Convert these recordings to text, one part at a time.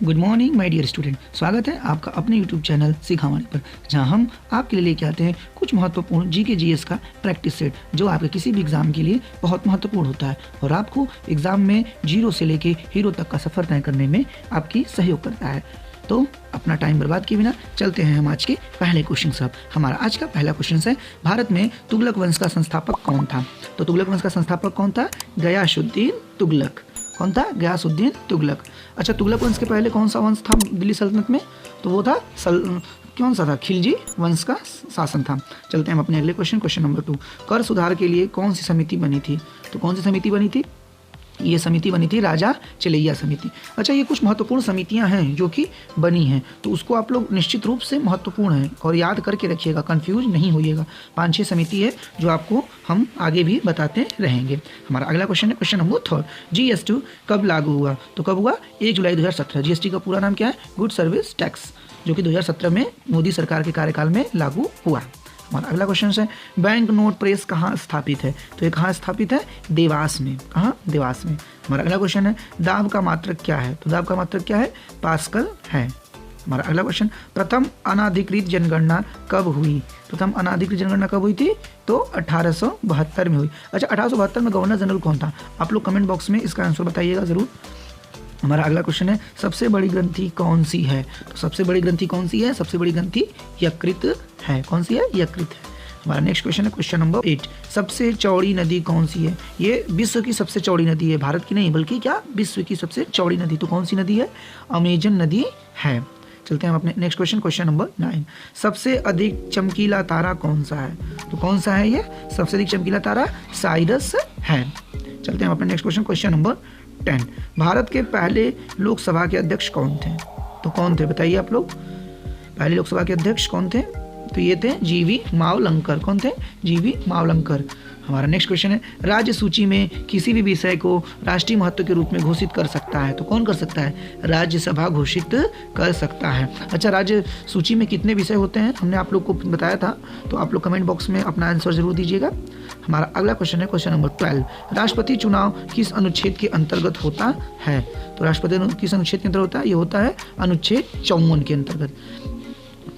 Good morning my dear student, स्वागत है आपका अपने यूट्यूब चैनल सिखावाणी पर, जहां हम आपके लिए लेके आते हैं कुछ महत्वपूर्ण जीके जीएस का प्रैक्टिस सेट जो आपके किसी भी एग्जाम के लिए बहुत महत्वपूर्ण होता है और आपको एग्जाम में जीरो से लेके हीरो तक का सफर तय करने में आपकी सहयोग करता है। तो अपना टाइम बर्बाद किए बिना चलते हैं हम आज के पहले क्वेश्चन सब। हमारा आज का पहला क्वेश्चन है, भारत में तुगलक वंश का संस्थापक कौन था? तो तुगलक वंश का संस्थापक कौन था? गयासुद्दीन तुगलक। कौन था? गयासुद्दीन तुगलक। अच्छा, तुगलक वंश के पहले कौन सा वंश था दिल्ली सल्तनत में? तो वो था कौन सा था? खिलजी वंश का शासन था। चलते हैं हम अपने अगले क्वेश्चन नंबर 2। कर सुधार के लिए कौन सी समिति बनी थी? तो कौन सी समिति बनी थी? ये समिति बनी थी राजा चलैया समिति। अच्छा, ये कुछ महत्वपूर्ण समितियां हैं जो कि बनी हैं, तो उसको आप लोग निश्चित रूप से महत्वपूर्ण है और याद करके रखिएगा, कंफ्यूज नहीं होइएगा। 5-6 समिति है जो आपको हम आगे भी बताते रहेंगे। हमारा अगला क्वेश्चन है क्वेश्चन नंबर 3। जीएसटी कब लागू हुआ? तो कब हुआ? 1 जुलाई 2017। जीएसटी का पूरा नाम क्या है? गुड सर्विस टैक्स, जो कि 2017 में मोदी सरकार के कार्यकाल में लागू हुआ। हमारा अगला क्वेश्चन है, बैंक नोट प्रेस कहाँ स्थापित है? तो ये कहाँ स्थापित है? देवास में। कहाँ? देवास में। हमारा अगला क्वेश्चन है, दाब का मात्रक क्या है? तो दाब का मात्रक क्या है? पास्कल है। हमारा अगला क्वेश्चन, प्रथम अनाधिकृत जनगणना कब हुई? प्रथम अनाधिकृत जनगणना कब हुई थी? तो 1872 में हुई। अच्छा, 1872 में गवर्नर जनरल कौन था? आप लोग कमेंट बॉक्स में इसका आंसर बताइएगा जरूर। हमारा अगला क्वेश्चन है, सबसे बड़ी ग्रंथि कौन सी है? तो सबसे बड़ी ग्रंथि कौन सी है? सबसे बड़ी ग्रंथि यकृत है। कौन सी है? यकृत है। हमारा नेक्स्ट क्वेश्चन है क्वेश्चन नंबर 8। सबसे चौड़ी नदी कौन सी है? ये विश्व की सबसे चौड़ी नदी है, भारत की नहीं बल्कि क्या, विश्व की सबसे चौड़ी नदी। तो कौन सी नदी है? अमेजन नदी है। चलते हैं हम अपने नेक्स्ट क्वेश्चन नंबर 9। सबसे अधिक चमकीला तारा कौन सा है? तो कौन सा है ये सबसे अधिक चमकीला तारा? साइरस है। चलते हैं हम अपने नेक्स्ट क्वेश्चन नंबर 10। भारत के पहले लोकसभा के अध्यक्ष कौन थे? तो कौन थे बताइए आप लोग? पहले लोकसभा के अध्यक्ष कौन थे? तो ये थे जीवी मावलंकर। कौन थे? जीवी मावलंकर। हमारा नेक्स्ट क्वेश्चन है, राज्य सूची में किसी भी विषय को राष्ट्रीय महत्व के रूप में घोषित कर सकता है? तो कौन कर सकता है? राज्यसभा घोषित कर सकता है। अच्छा, राज्य सूची में कितने विषय होते हैं हमने आप लोग को बताया था, तो आप लोग कमेंट बॉक्स में अपना आंसर जरूर दीजिएगा। हमारा अगला क्वेश्चन है क्वेश्चन नंबर 12। राष्ट्रपति चुनाव किस अनुच्छेद के अंतर्गत होता है? तो राष्ट्रपति किस अनुच्छेद के अंतर्गत होता है? ये होता है अनुच्छेद 54 के अंतर्गत।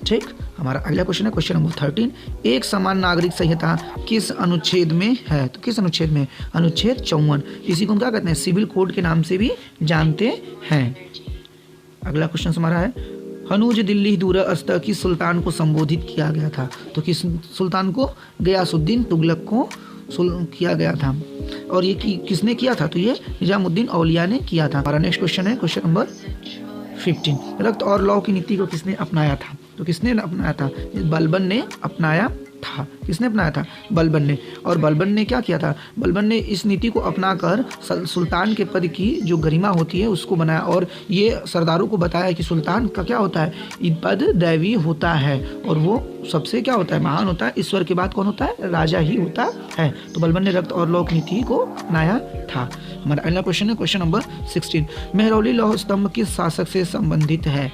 ठीक। हमारा अगला क्वेश्चन है क्वेश्चन नंबर 13। एक समान नागरिक संहिता किस अनुच्छेद में है? तो किस अनुच्छेद में? अनुच्छेद 54। इसी को हम क्या कहते हैं? सिविल कोड के नाम से भी जानते हैं। अगला क्वेश्चन हमारा है, हनूज दिल्ली दूरस्थ किस सुल्तान को संबोधित किया गया था? तो किस सुल्तान को? गयासुद्दीन तुगलक को किया गया था। और ये किसने किया था? तो ये निजामुद्दीन औलिया ने किया था। हमारा नेक्स्ट क्वेश्चन है क्वेश्चन नंबर 15। रक्त और लौ की नीति को किसने अपनाया था? तो किसने अपनाया था? बलबन ने अपनाया था। किसने अपनाया था? बलबन ने। और बलबन ने क्या किया था? बलबन ने इस नीति को अपनाकर सुल्तान के पद की जो गरिमा होती है उसको बनाया और ये सरदारों को बताया कि सुल्तान का क्या होता है? ये पद दैवी होता है और वो सबसे क्या होता है? महान होता है। ईश्वर के बाद कौन होता है? राजा ही होता है। तो बलबन ने रक्त और लौ की नीति को अपनाया था। हमारा अगला क्वेश्चन है क्वेश्चन नंबर 16। मेहरौली लौह स्तंभ किस शासक से संबंधित है?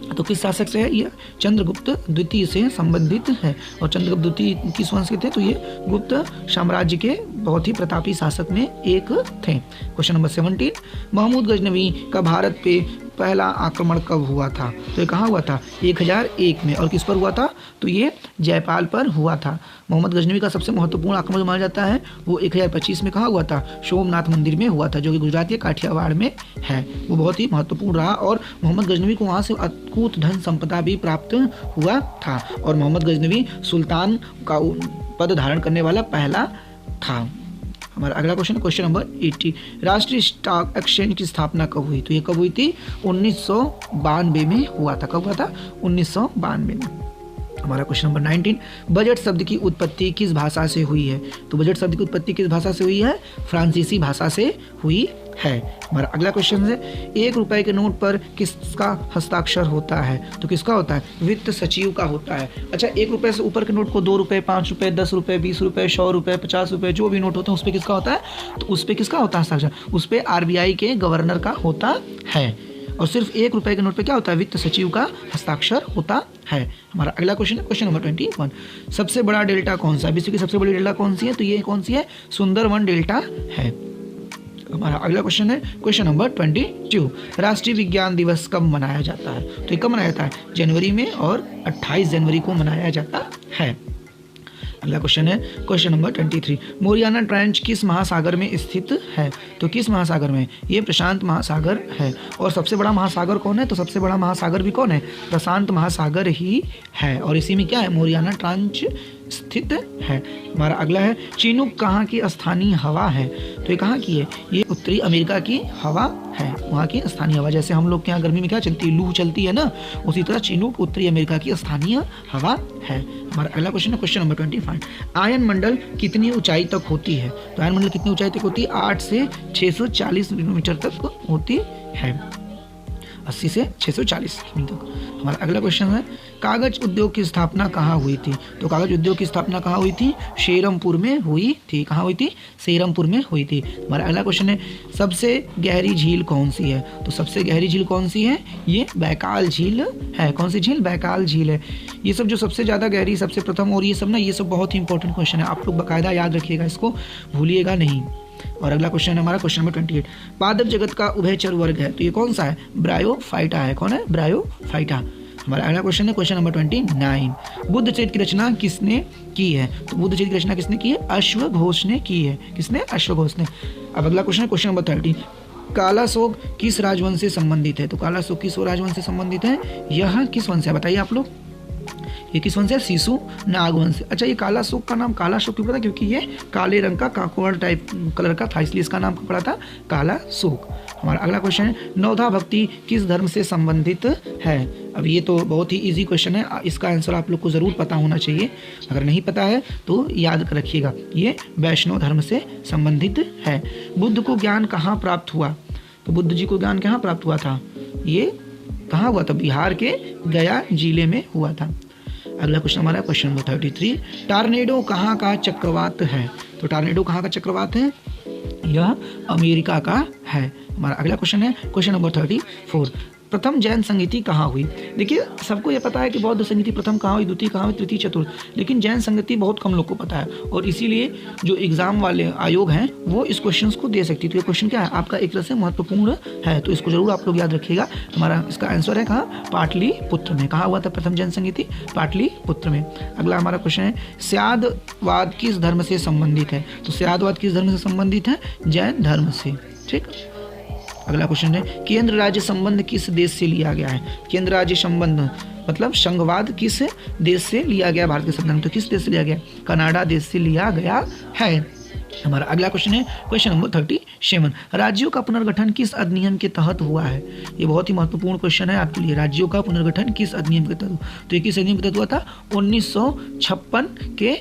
तो किस शासक से है? ये चंद्रगुप्त द्वितीय से संबंधित है। और चंद्रगुप्त द्वितीय किस वंश के थे? तो ये गुप्त साम्राज्य के बहुत ही प्रतापी शासक में एक थे। Question number 17। महमूद गजनवी का भारत पे पहला आक्रमण कब हुआ था? तो ये कहाँ हुआ था? 1001 में। और किस पर हुआ था? तो ये जयपाल पर हुआ था। मोहम्मद गजनवी का सबसे महत्वपूर्ण आक्रमण माना जाता है वो 1025 में कहाँ हुआ था? सोमनाथ मंदिर में हुआ था, जो कि गुजरात के काठियावाड़ में है। वो बहुत ही महत्वपूर्ण रहा और मोहम्मद गजनवी को वहाँ से अद्भुत धन संपदा भी प्राप्त हुआ था और मोहम्मद गजनवी सुल्तान का पद धारण करने वाला पहला था। हमारा अगला क्वेश्चन क्वेश्चन नंबर 80। राष्ट्रीय स्टॉक एक्सचेंज की स्थापना कब हुई? तो ये कब हुई थी? 1992 में हुआ था। कब हुआ था? 1992 में। हमारा क्वेश्चन नंबर 19। बजट शब्द की उत्पत्ति किस भाषा से हुई है? तो बजट शब्द की उत्पत्ति किस भाषा से हुई है? फ्रांसीसी भाषा से हुई है। हमारा अगला क्वेश्चन है, 1 रुपए के नोट पर किसका हस्ताक्षर होता है? तो किसका होता है? वित्त सचिव का होता है। अच्छा, 1 रुपए से ऊपर के नोट को 2 रुपए, 5 रुपए, 10 रुपए, 20 रुपए, 100 रुपए, 50 रुपए, जो भी नोट होते हैं उस पर किसका होता है? तो उस पर किसका होता है हस्ताक्षर? उस पर आरबीआई के गवर्नर का होता है। और सिर्फ 1 रुपए के नोट पे क्या होता है? वित्त सचिव का हस्ताक्षर होता है। हमारा अगला क्वेश्चन है क्वेश्चन नंबर 21। सबसे बड़ा डेल्टा कौन सा? विश्व की सबसे बड़ी डेल्टा कौन सी है? तो ये कौन सी है? सुंदरवन डेल्टा है। हमारा अगला क्वेश्चन है क्वेश्चन नंबर 22, राष्ट्रीय विज्ञान दिवस कब मनाया जाता है? तो ये कब मनाया जाता है? जनवरी में और 28 जनवरी को मनाया जाता है। अगला क्वेश्चन है क्वेश्चन नंबर 23, मोरियाना ट्रेंच किस महासागर में स्थित है? तो किस महासागर में? ये प्रशांत महासागर है। और सबसे बड़ा महासागर कौन है? तो सबसे बड़ा महासागर भी कौन है? प्रशांत महासागर ही है। और इसी में क्या है? मोरियाना ट्रेंच स्थित है। हमारा अगला है चिनूक कहाँ की स्थानीय हवा है? तो ये कहाँ की है? ये उत्तरी अमेरिका की हवा है, वहाँ की स्थानीय हवा। जैसे हम लोग के यहाँ गर्मी में क्या चलती है? लू चलती है ना, उसी तरह चिनूक उत्तरी अमेरिका की स्थानीय हवा है। हमारा अगला क्वेश्चन है क्वेश्चन नंबर 25, आयन मंडल कितनी ऊंचाई तक होती है? तो आयन मंडल कितनी ऊंचाई तक होती है? 8 से 640 मीटर तक होती है, 80 से 640 मीटर तक। हमारा अगला क्वेश्चन है कागज उद्योग की स्थापना कहाँ हुई थी? तो कागज उद्योग की स्थापना कहाँ हुई थी? सेरमपुर में हुई थी। कहाँ हुई थी? सेरमपुर में हुई थी। हमारा अगला क्वेश्चन है सबसे गहरी झील कौन सी है? तो सबसे गहरी झील कौन सी है? ये बैकाल झील है। कौन सी झील? बैकाल झील है। ये सब जो सबसे ज़्यादा गहरी, सबसे प्रथम और ये सब ना, ये सब बहुत ही इंपॉर्टेंट क्वेश्चन है, आप लोग बाकायदा याद रखिएगा, इसको भूलिएगा नहीं। और अगला क्वेश्चन है हमारा क्वेश्चन नंबर 28, पादप जगत का उभयचर वर्ग है, तो ये कौन सा है? ब्रायोफाइटा है। कौन है? ब्रायोफाइटा। हमारा अगला क्वेश्चन है क्वेश्चन नंबर 29, बुद्ध चरित्र की रचना किसने की है? तो बुद्ध चरित्र की रचना किसने की है? अश्वघोष ने की है। किसने? अश्वघोष ने। अब अगला क्वेश्चन है क्वेश्चन नंबर 30, कालाशोक किस राजवंश से संबंधित है? तो कालाशोक किस राजवंश से संबंधित है? यह किस वंश है? बताइए आप लोग, ये किस वंश है? शिशु नागवंश। अच्छा, ये कालाशोक का नाम कालाशोक क्यों पड़ा? क्योंकि ये काले रंग का काकोड़ टाइप कलर का था, इसलिए इसका नाम पड़ा था कालाशोक। हमारा अगला क्वेश्चन है नवधा भक्ति किस धर्म से संबंधित है? अब ये तो बहुत ही इजी क्वेश्चन है, इसका आंसर आप लोग को ज़रूर पता होना चाहिए। अगर नहीं पता है तो याद रखिएगा, ये वैष्णव धर्म से संबंधित है। बुद्ध को ज्ञान कहाँ प्राप्त हुआ? तो बुद्ध जी को ज्ञान कहाँ प्राप्त हुआ था? ये कहाँ हुआ था? बिहार के गया जिले में हुआ था। अगला क्वेश्चन हमारा क्वेश्चन नंबर 33, टॉर्नेडो कहाँ का चक्रवात है? तो टॉर्नेडो कहाँ का चक्रवात है? यह अमेरिका का है। हमारा अगला क्वेश्चन है क्वेश्चन नंबर 34, प्रथम जैन संगीति कहाँ हुई? देखिए, सबको ये पता है कि बौद्ध संगीति प्रथम कहाँ हुई, द्वितीय कहाँ हुई, तृतीय, चतुर्थ, लेकिन जैन संगीति बहुत कम लोग को पता है, और इसीलिए जो एग्जाम वाले आयोग हैं वो इस क्वेश्चन को दे सकती है। तो ये क्वेश्चन क्या है? आपका एक तरह से महत्वपूर्ण है, तो इसको जरूर आप लोग याद रखिएगा। हमारा इसका आंसर है कहाँ? पाटलिपुत्र में। कहाँ हुआ था प्रथम जैन संगीति? पाटलिपुत्र में। अगला हमारा क्वेश्चन है स्यादवाद किस धर्म से संबंधित है? तो स्यादवाद किस धर्म से संबंधित है? जैन धर्म से। ठीक। अगला क्वेश्चन है केंद्र राज्य संबंध किस देश से लिया गया है? केंद्र राज्य संबंध मतलब संघवाद किस देश से लिया गया? भारत के संविधान। तो किस देश से लिया गया? कनाडा देश से लिया गया है। हमारा अगला क्वेश्चन है क्वेश्चन नंबर 37, राज्यों का पुनर्गठन किस अधिनियम के तहत हुआ है? ये बहुत ही महत्वपूर्ण क्वेश्चन है आपके लिए। राज्यों का पुनर्गठन किस अधिनियम के तहत? तो ये किस अधिनियम के तहत हुआ था? 1956 के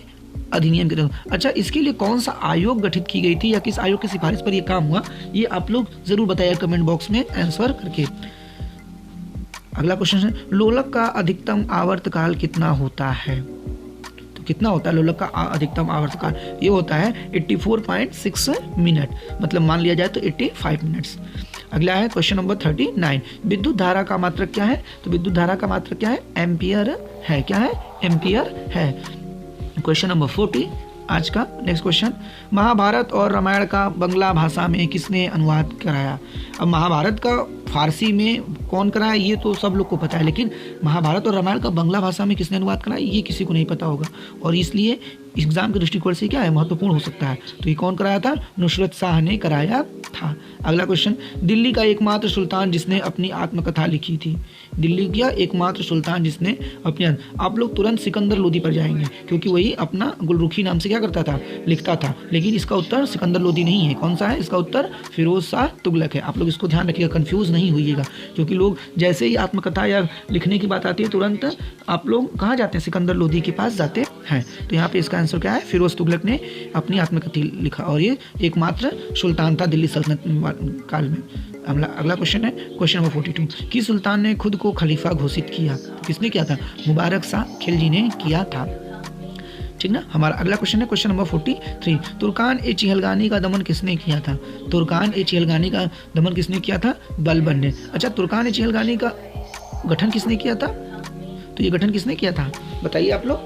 अधिनियम के तहत। अच्छा, इसके लिए कौन सा आयोग गठित की गई थी या किस आयोग की सिफारिश पर यह काम हुआ? ये आप लोग जरूर बताइए कमेंट बॉक्स में आंसर करके। अगला क्वेश्चन है लोलक का अधिकतम आवर्तकाल कितना होता है? तो कितना होता है लोलक का अधिकतम आवर्तकाल? ये होता है 84.6 मिनट, मतलब मान लिया जाए तो 85 मिनट्स। अगला है क्वेश्चन नंबर 39, विद्युत धारा का मात्रक क्या है? तो विद्युत धारा का मात्रक क्या है? एम्पियर है। क्या है? एम्पियर है। क्वेश्चन नंबर 40 आज का नेक्स्ट क्वेश्चन, महाभारत और रामायण का बंगला भाषा में किसने अनुवाद कराया? अब महाभारत का फारसी में कौन कराया ये तो सब लोग को पता है, लेकिन महाभारत और रामायण का बंगला भाषा में किसने अनुवाद कराया ये किसी को नहीं पता होगा, और इसलिए एग्जाम के दृष्टिकोण से क्या है? महत्वपूर्ण हो सकता है। तो ये कौन कराया था? नुसरत शाह ने कराया था। अगला क्वेश्चन, दिल्ली का एकमात्र सुल्तान जिसने अपनी आत्मकथा लिखी थी? दिल्ली का एकमात्र सुल्तान जिसने अपनी, आप लोग तुरंत सिकंदर लोदी पर जाएंगे क्योंकि वही अपना गुलरुखी नाम से क्या करता था? लिखता था, लेकिन इसका उत्तर सिकंदर लोदी नहीं है। कौन सा है? इसका उत्तर फिरोज शाह तुगलक है। आप लोग इसको ध्यान रखिएगा, कंफ्यूज नहीं होइएगा, क्योंकि लोग जैसे ही आत्मकथा या लिखने की बात आती है तुरंत आप लोग कहाँ जाते हैं? सिकंदर लोदी के पास जाते हैं। तो यहाँ पे इसका आंसर क्या है? फिरोज तुगलक ने अपनी आत्मकथा लिखा, और ये एकमात्र सुल्तान था दिल्ली सल्तनत काल में। अगला क्वेश्चन है क्वेश्चन नंबर 42, किस सुल्तान ने खुद को खलीफा घोषित किया? किसने किया था? मुबारक शाह खिलजी ने किया था। ठीक ना। हमारा अगला क्वेश्चन है क्वेश्चन नंबर 43, तुर्कान ए चिहलगानी का दमन किसने किया था? तुर्कान ए चिहलगानी का दमन किसने किया था? बलबन ने। अच्छा, तुर्कान ए चिहलगानी का गठन किसने किया था? तो ये गठन किसने किया था बताइए आप लोग,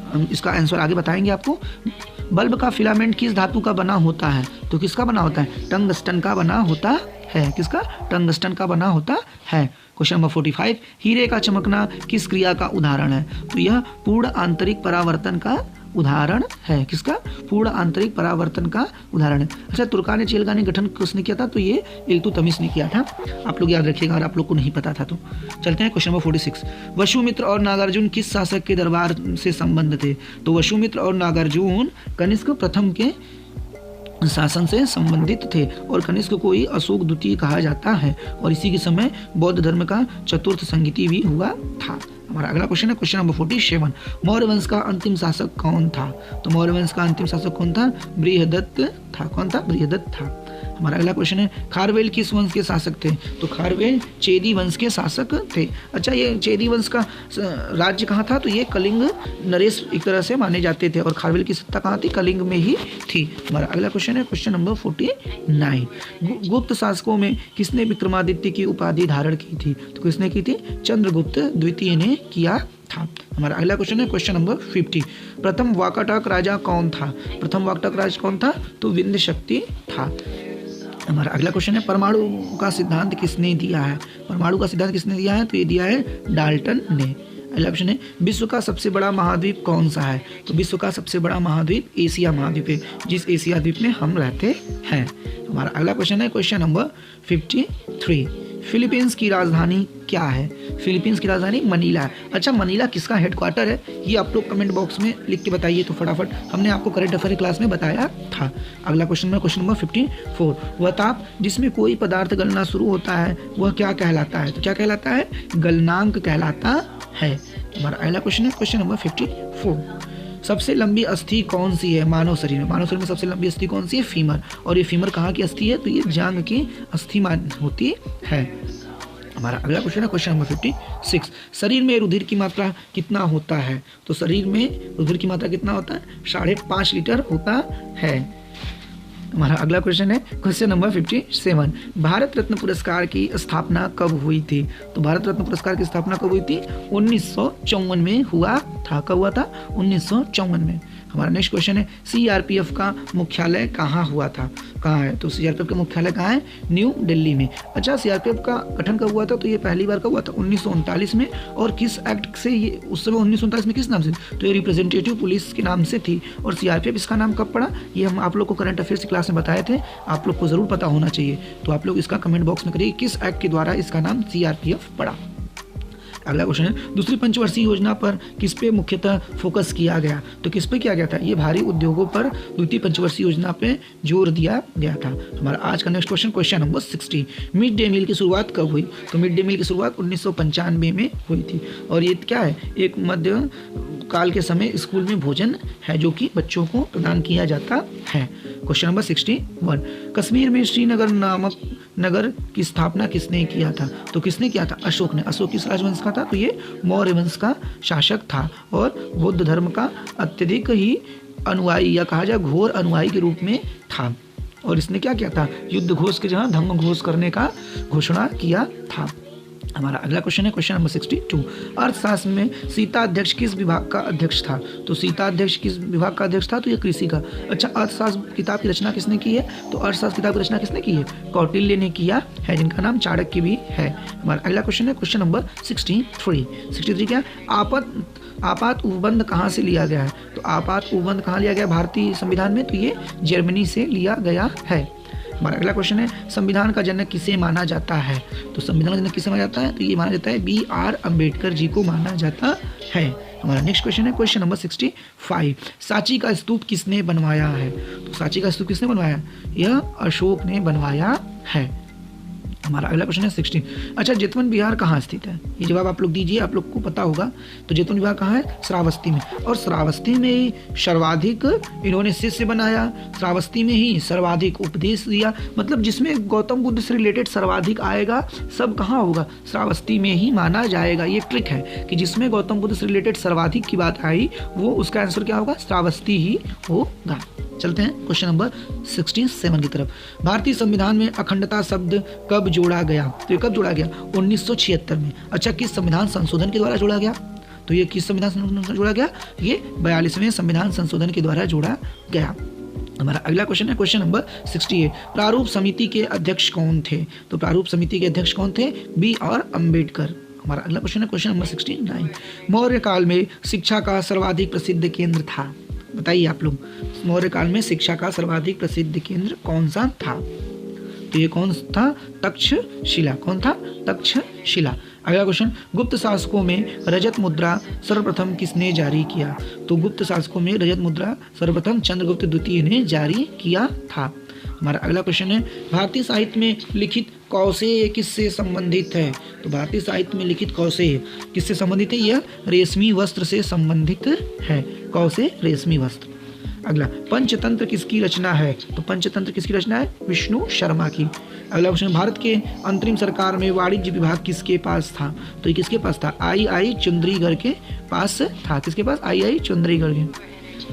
हम इसका आंसर आगे बताएंगे आपको। बल्ब का फिलामेंट किस धातु का बना होता है? तो किसका बना होता है? टंगस्टन का बना होता है। किसका? टंगस्टन का बना होता है। क्वेश्चन नंबर 45, हीरे का चमकना किस क्रिया का उदाहरण है? तो यह पूर्ण आंतरिक परावर्तन का उदाहरण है। किसका? पूर्ण आंतरिक परावर्तन का उदाहरण है। अच्छा, तुर्कान चिलगानी गठन किसने किया था? तो ये इल्तुतमिश ने किया था। आप लोग याद रखिएगा अगर आप लोग को नहीं पता था तो। चलते हैं क्वेश्चन नंबर 46, वसुमित्र और नागार्जुन किस शासक के दरबार से संबंध थे? तो वसुमित्र और नागार्जुन कनिष्क प्रथम के शासन से संबंधित थे और कनिष्क को ही अशोक द्वितीय कहा जाता है और इसी के समय बौद्ध धर्म का चतुर्थ संगीति भी हुआ था। हमारा अगला क्वेश्चन है क्वेश्चन नंबर 47, मौर्य वंश का अंतिम शासक कौन था? तो मौर्य वंश का अंतिम शासक कौन था? बृहदत्त था। कौन था? बृहदत्त था। हमारा अगला क्वेश्चन है खारवेल किस वंश के शासक थे? तो खारवेल चेदी वंश के शासक थे। अच्छा, ये चेदी वंश का राज्य कहाँ था? तो ये कलिंग नरेश एक तरह से माने जाते थे और खारवेल की सत्ता कहाँ थी? कलिंग में ही थी। हमारा अगला क्वेश्चन है क्वेश्चन नंबर 49, गुप्त शासकों में किसने विक्रमादित्य की उपाधि धारण की थी? तो किसने की थी? चंद्रगुप्त द्वितीय ने किया था। हमारा अगला क्वेश्चन है क्वेश्चन नंबर 50, प्रथम वाकाटक राजा कौन था? प्रथम वाकाटक राजा कौन था? तो विंध्य शक्ति था। हमारा अगला क्वेश्चन है परमाणु का सिद्धांत किसने दिया है? परमाणु का सिद्धांत किसने दिया है? तो ये दिया है डाल्टन ने। अगला क्वेश्चन है विश्व का सबसे बड़ा महाद्वीप कौन सा है? तो विश्व का सबसे बड़ा महाद्वीप एशिया महाद्वीप है, जिस एशिया द्वीप में हम रहते हैं। हमारा अगला क्वेश्चन है क्वेश्चन नंबर 53, फिलीपींस की राजधानी क्या है? फिलीपींस की राजधानी मनीला है। अच्छा, मनीला किसका हेडक्वार्टर है? ये आप लोग कमेंट बॉक्स में लिख के बताइए तो फटाफट, हमने आपको करंट अफेयर क्लास में बताया था। अगला क्वेश्चन में क्वेश्चन नंबर 54, वह ताप जिसमें कोई पदार्थ गलना शुरू होता है वह क्या कहलाता है? तो क्या कहलाता है? गलनांक कहलाता है। हमारा अगला क्वेश्चन है क्वेश्चन नंबर 54, सबसे लंबी अस्थि कौन सी है मानव शरीर में? मानव शरीर में सबसे लंबी अस्थि कौन सी है? फीमर। और ये फीमर कहाँ की अस्थि है? तो ये जांघ की अस्थि होती है। हमारा अगला क्वेश्चन है क्वेश्चन नंबर 56, शरीर में रुधिर की मात्रा कितना होता है? तो शरीर में रुधिर की मात्रा कितना होता है? 5.5 लीटर होता है। हमारा अगला क्वेश्चन है क्वेश्चन नंबर 57, भारत रत्न पुरस्कार की स्थापना कब हुई थी? तो भारत रत्न पुरस्कार की स्थापना कब हुई थी? 1954 में हुआ था। कब हुआ था? 1954 में। हमारा नेक्स्ट क्वेश्चन है सीआरपीएफ का मुख्यालय कहाँ हुआ था? कहाँ है? तो सीआरपीएफ का मुख्यालय कहाँ है? न्यू दिल्ली में। अच्छा, सीआरपीएफ का गठन कब हुआ था? तो ये पहली बार कब हुआ था? 1939 में। और किस एक्ट से ये उस समय 1939 में किस नाम से? तो ये रिप्रेजेंटेटिव पुलिस के नाम से थी। और सीआरपीएफ इसका नाम कब पड़ा? ये हम आप लोग को करंट अफेयर्स की क्लास में बताए थे, आप लोग को जरूर पता होना चाहिए। तो आप लोग इसका कमेंट बॉक्स में करिए किस एक्ट के द्वारा इसका नाम सीआरपीएफ पड़ा। अगला क्वेश्चन है दूसरी पंचवर्षीय योजना पर किस पे मुख्यतः फोकस किया गया? तो किस पे किया गया था? ये भारी उद्योगों पर द्वितीय पंचवर्षीय योजना पे जोर दिया गया था। हमारा आज का next question question number 60, mid day meal की शुरुआत कब हुई? तो मिड डे मील की शुरुआत 1995 में हुई थी। और ये क्या है? एक मध्य काल के समय स्कूल में भोजन है जो कि बच्चों को प्रदान किया जाता है। क्वेश्चन नंबर 61, कश्मीर में श्रीनगर नामक नगर की स्थापना किसने किया था? तो किसने किया था? अशोक ने। अशोक किस राजवंश का था? तो ये मौर्य वंश का शासक था और बौद्ध धर्म का अत्यधिक ही अनुयायी या कहा जाए घोर अनुयायी के रूप में था। और इसने क्या किया था? युद्ध घोष के जगह धम्म घोष करने का घोषणा किया था। हमारा अगला क्वेश्चन है क्वेश्चन नंबर 62, अर्थशास्त्र में सीता अध्यक्ष किस विभाग का अध्यक्ष था? तो सीता अध्यक्ष किस विभाग का अध्यक्ष था? तो ये कृषि का। अच्छा, अर्थशास्त्र किताब की रचना किसने की है? तो अर्थशास्त्र किताब की रचना किसने की है? कौटिल्य ने किया है, जिनका नाम चाणक्य भी है। हमारा अगला क्वेश्चन है क्वेश्चन नंबर 63 क्या? आपात उपबंध कहाँ से लिया गया है? तो आपात उपबंध कहाँ लिया गया भारतीय संविधान में? तो ये जर्मनी से लिया गया है। हमारा अगला क्वेश्चन है संविधान का जनक किसे माना जाता है? तो संविधान का जनक किसे माना जाता है? तो ये माना जाता है BR अम्बेडकर जी को माना जाता है। हमारा नेक्स्ट क्वेश्चन है क्वेश्चन नंबर 65, सांची का स्तूप किसने बनवाया है? तो सांची का स्तूप किसने बनवाया? यह अशोक ने बनवाया है। हमारा अगला क्वेश्चन है 16, अच्छा जेतवन विहार कहाँ स्थित है? ये जवाब आप लोग दीजिए, आप लोग को पता होगा। तो जेतवन विहार कहाँ है? श्रावस्ती में। और श्रावस्ती में ही सर्वाधिक इन्होंने शिष्य बनाया, श्रावस्ती में ही सर्वाधिक उपदेश दिया। मतलब जिसमें गौतम बुद्ध से रिलेटेड सर्वाधिक आएगा सब कहाँ होगा? श्रावस्ती में ही माना जाएगा। ये ट्रिक है कि जिसमें गौतम बुद्ध से रिलेटेड सर्वाधिक की बात आई वो उसका आंसर क्या होगा? श्रावस्ती ही होगा। चलते हैं क्वेश्चन नंबर 67 की तरफ। भारतीय संविधान में अखंडता शब्द कब जोड़ा गया? तो ये कब जोड़ा गया? 1976 में। अच्छा, किस संविधान संशोधन के द्वारा जोड़ा गया? तो ये किस संविधान संशोधन से जोड़ा गया? ये 42वें संविधान संशोधन के द्वारा जोड़ा गया। हमारा अगला क्वेश्चन है क्वेश्चन नंबर 68। प्रारूप समिति के अध्यक्ष कौन थे? तो प्रारूप समिति के अध्यक्ष कौन थे? B R Ambedkar. हमारा अगला क्वेश्चन है क्वेश्चन नंबर 69। मौर्य काल में शिक्षा का सर्वाधिक प्रसिद्ध केंद्र था। बताइए आप लोग, मौर्य काल में शिक्षा का सर्वाधिक प्रसिद्ध केंद्र कौन सा था? तो ये कौन था? तक्षशिला। कौन था? तक्षशिला। अगला क्वेश्चन, गुप्त शासकों में रजत मुद्रा सर्वप्रथम किसने जारी किया? तो गुप्त शासकों में रजत मुद्रा सर्वप्रथम चंद्रगुप्त द्वितीय ने जारी किया था। हमारा अगला क्वेश्चन है, भारतीय साहित्य में लिखित कौशेय किससे संबंधित है? तो भारतीय साहित्य में लिखित कौशेय किससे संबंधित है? यह रेशमी वस्त्र से संबंधित है। कौशेय रेशमी वस्त्र। अगला, पंचतंत्र किसकी रचना है? तो पंचतंत्र किसकी रचना है? विष्णु शर्मा की। अगला क्वेश्चन, भारत के अंतरिम सरकार में वाणिज्य विभाग किसके पास था? तो ये किसके पास था? आई चुंदरीगढ़ के पास था। किसके पास? आई चुंदरीगढ़ के।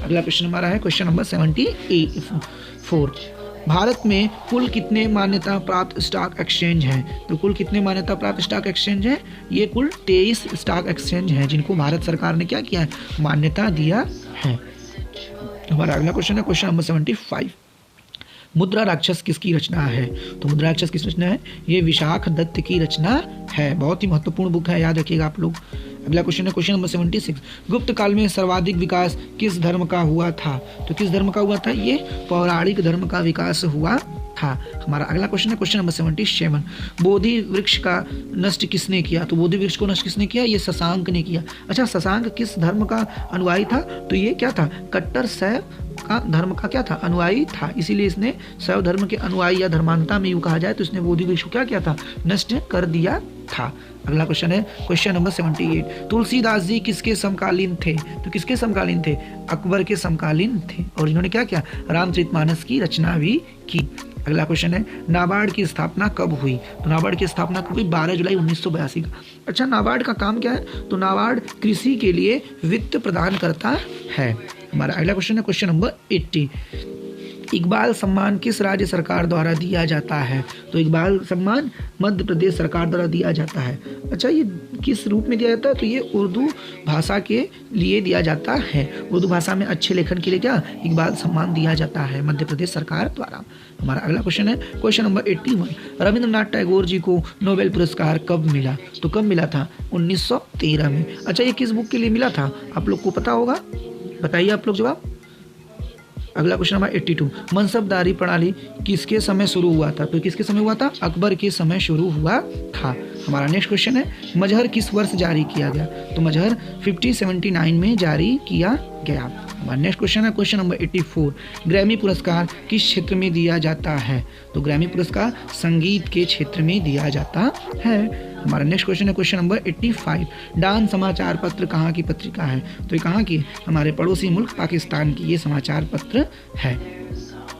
अगला क्वेश्चन हमारा है क्वेश्चन नंबर 74। भारत में कुल कितने मान्यता प्राप्त स्टॉक एक्सचेंज हैं? तो कुल कितने मान्यता प्राप्त स्टॉक एक्सचेंज हैं? ये कुल 23 स्टॉक एक्सचेंज हैं जिनको भारत सरकार ने क्या किया है? मान्यता दिया है। हमारा अगला क्वेश्चन है क्वेश्चन नंबर 75। मुद्रा राक्षस किसकी रचना है? तो मुद्रा राक्षस किसकी रचना है? ये विशाख दत्त की रचना है। बहुत ही महत्वपूर्ण बुक है, याद रखिएगा आप लोग। अगला क्वेश्चन है क्वेश्चन नंबर 76। गुप्त काल में सर्वाधिक विकास किस धर्म का हुआ था? तो किस धर्म का हुआ था? ये पौराणिक धर्म का विकास हुआ था। हमारा अगला क्वेश्चन है क्वेश्चन नंबर 77। बोधि वृक्ष का नष्ट किसने किया? तो बोधि वृक्ष को नष्ट किसने किया? ये शशांक ने किया। अच्छा, शशांक किस धर्म का अनुयायी था? तो ये क्या था? कट्टर शैव का धर्म का क्या था? अनुयायी था। इसीलिए इसने शैव धर्म के अनुयायी या धर्मांता में यूँ कहा जाए तो इसने बोधि वृक्ष को क्या किया था? नष्ट कर दिया था। अगला क्वेश्चन है क्वेश्चन नंबर 78। तुलसीदास जी किसके समकालीन थे? तो किसके समकालीन थे? अकबर के समकालीन थे और इन्होंने क्या किया? रामचरितमानस की रचना भी की। अगला क्वेश्चन है, नाबार्ड की स्थापना कब हुई? तो नाबार्ड की स्थापना कब हुई? 12 जुलाई 1982 का। अच्छा, नाबार्ड का काम क्या है? तो नाबार्ड कृषि के लिए वित्त प्रदान करता है। हमारा अगला क्वेश्चन है क्वेश्चन नंबर 80। इकबाल सम्मान किस राज्य सरकार द्वारा दिया जाता है? तो इकबाल सम्मान मध्य प्रदेश सरकार द्वारा दिया जाता है। अच्छा, ये किस रूप में दिया जाता है? तो ये उर्दू भाषा के लिए दिया जाता है। उर्दू भाषा में अच्छे लेखन के लिए क्या इकबाल सम्मान दिया जाता है मध्य प्रदेश सरकार द्वारा। हमारा अगला क्वेश्चन है क्वेश्चन नंबर 81। रविंद्रनाथ टैगोर जी को नोबेल पुरस्कार कब मिला? तो कब मिला था? 1913 में। अच्छा, ये किस बुक के लिए मिला था? आप लोग को पता होगा, बताइए आप लोग जवाब। अगला क्वेश्चन नंबर 82। मनसबदारी प्रणाली किसके समय शुरू हुआ था? तो किसके समय हुआ था? अकबर के समय शुरू हुआ था। हमारा नेक्स्ट क्वेश्चन है, मजहर किस वर्ष जारी किया गया? तो मजहर 1579 में जारी किया गया। हमारा नेक्स्ट क्वेश्चन है क्वेश्चन नंबर 84। ग्रैमी पुरस्कार किस क्षेत्र में दिया जाता है? तो ग्रैमी पुरस्कार संगीत के क्षेत्र में दिया जाता है। हमारा नेक्स्ट क्वेश्चन है क्वेश्चन नंबर 85। डान समाचार पत्र कहाँ की पत्रिका है? तो ये कहाँ की? हमारे पड़ोसी मुल्क पाकिस्तान की ये समाचार पत्र है।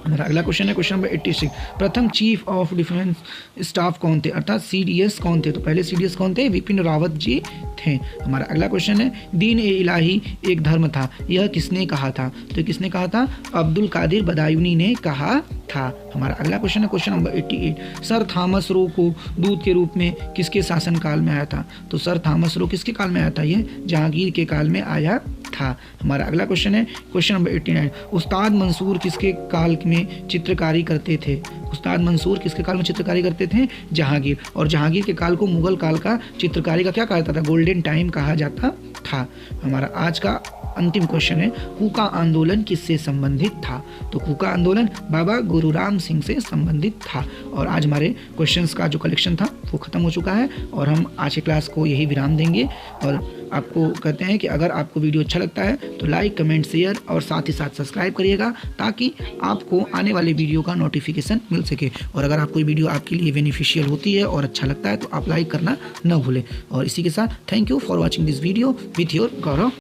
हमारा अगला क्वेश्चन है क्वेश्चन नंबर 86। प्रथम चीफ ऑफ डिफेंस स्टाफ कौन थे? अर्थात CDS कौन थे? तो पहले CDS कौन थे? विपिन रावत जी थे। हमारा अगला क्वेश्चन है, दीन ए इलाही एक धर्म था, यह किसने कहा था? तो किसने कहा था? अब्दुल कादिर बदायूनी ने कहा था। हमारा अगला क्वेश्चन है question number 88। Sir Thomas Roe को दूत के रूप में किसके शासन काल में आया था? तो सर थॉमस रो किसके काल में आया था? ये जहांगीर के काल में आया था। हमारा अगला क्वेश्चन है क्वेश्चन नंबर 89। उस्ताद मंसूर किसके काल में चित्रकारी करते थे? उस्ताद मंसूर किसके काल में चित्रकारी करते थे? जहांगीर। और जहांगीर के काल को मुगल काल का चित्रकारी का क्या कहा जाता था? गोल्डन टाइम कहा जाता था। हमारा आज का अंतिम क्वेश्चन है, कूका आंदोलन किससे संबंधित था? तो कूका आंदोलन बाबा गुरुराम सिंह से संबंधित था। और आज हमारे क्वेश्चंस का जो कलेक्शन था वो खत्म हो चुका है और हम आज की क्लास को यही विराम देंगे। और आपको कहते हैं कि अगर आपको वीडियो अच्छा लगता है तो लाइक, कमेंट, शेयर और साथ ही साथ सब्सक्राइब करिएगा ताकि आपको आने वाले वीडियो का नोटिफिकेशन मिल सके। और अगर आपको वीडियो आपके लिए बेनिफिशियल होती है और अच्छा लगता है तो आप लाइक करना न भूलें। और इसी के साथ thank you for watching this video with your Gaurav.